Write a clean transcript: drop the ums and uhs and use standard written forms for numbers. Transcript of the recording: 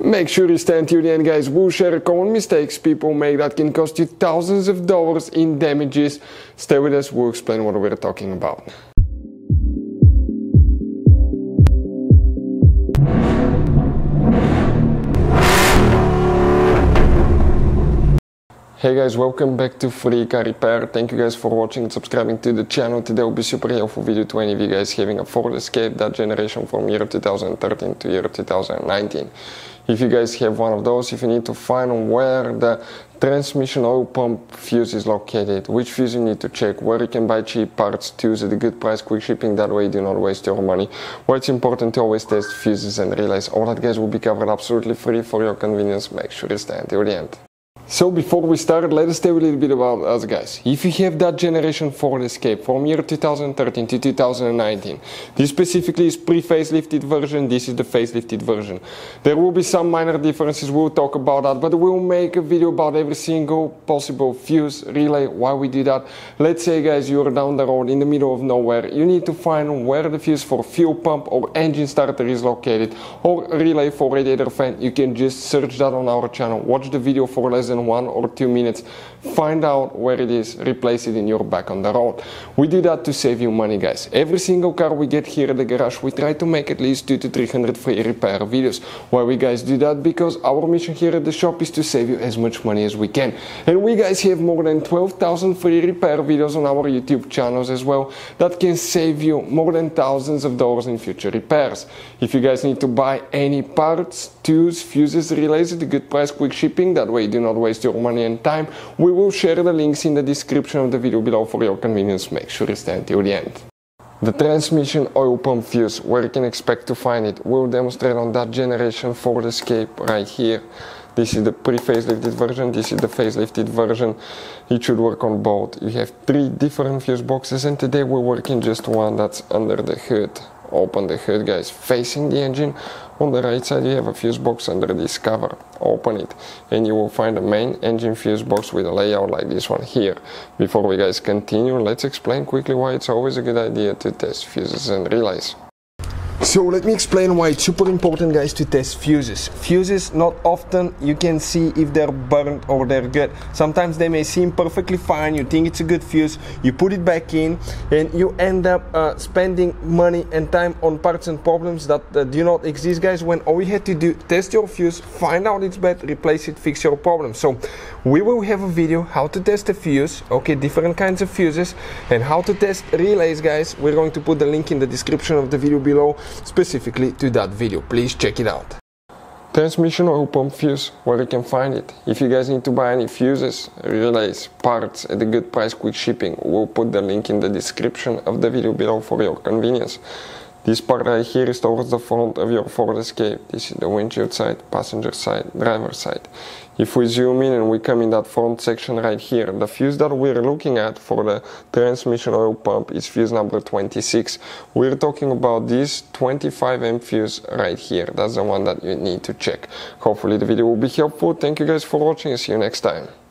Make sure you stand till the end, guys. We'll share common mistakes people make that can cost you thousands of dollars in damages. Stay with us, we'll explain what we're talking about. Hey guys, welcome back to Free Car Repair. Thank you guys for watching and subscribing to the channel. Today will be super helpful video to any of you guys having a Ford Escape, that generation from year 2013 to year 2019. If you guys have one of those, if you need to find where the transmission oil pump fuse is located, which fuse you need to check, where you can buy cheap parts, tools at a good price, quick shipping, that way you do not waste your money, why it's important to always test fuses and relays, all that guys will be covered absolutely free for your convenience. Make sure you stay until the end. So before we start, let us tell you a little bit about us guys. If you have that generation Ford Escape from year 2013 to 2019, this specifically is pre-facelifted version, this is the facelifted version. There will be some minor differences, we'll talk about that, but we'll make a video about every single possible fuse, relay, why we do that. Let's say guys, you're down the road in the middle of nowhere, you need to find where the fuse for fuel pump or engine starter is located, or relay for radiator fan. You can just search that on our channel, watch the video for less than 1 or 2 minutes, find out where it is, replace it in your back on the road. We do that to save you money guys. Every single car we get here at the garage, we try to make at least 200 to 300 free repair videos. Why we guys do that? Because our mission here at the shop is to save you as much money as we can. And we guys have more than 12,000 free repair videos on our YouTube channels as well that can save you more than thousands of dollars in future repairs. If you guys need to buy any parts, tools, fuses, relays at a good price, quick shipping, that way you do not waste your money and time, we will share the links in the description of the video below for your convenience. Make sure you stay until the end. The transmission oil pump fuse, where you can expect to find it, we'll demonstrate on that generation Ford Escape right here. This is the pre-facelifted version, this is the facelifted version. It should work on both. You have 3 different fuse boxes, and today we're working just one that's under the hood. Open the hood guys, facing the engine. On the right side you have a fuse box under this cover. Open it and you will find the main engine fuse box with a layout like this one here. Before we guys continue, let's explain quickly why it's always a good idea to test fuses and relays. So let me explain why it's super important guys to test fuses. Fuses, not often you can see if they're burnt or they're good. Sometimes they may seem perfectly fine, you think it's a good fuse, you put it back in and you end up spending money and time on parts and problems that do not exist guys, when all you had to do, test your fuse, find out it's bad, replace it, fix your problem. So we will have a video how to test a fuse, okay, different kinds of fuses, and how to test relays guys. We're going to put the link in the description of the video below specifically to that video. Please check it out. Transmission oil pump fuse, where you can find it. If you guys need to buy any fuses, relays, parts at a good price, quick shipping, we'll put the link in the description of the video below for your convenience. This part right here is towards the front of your Ford Escape. This is the windshield side, passenger side, driver side. If we zoom in and we come in that front section right here, the fuse that we're looking at for the transmission oil pump is fuse number 26. We're talking about this 25 fuse right here. That's the one that you need to check. Hopefully the video will be helpful. Thank you guys for watching and see you next time.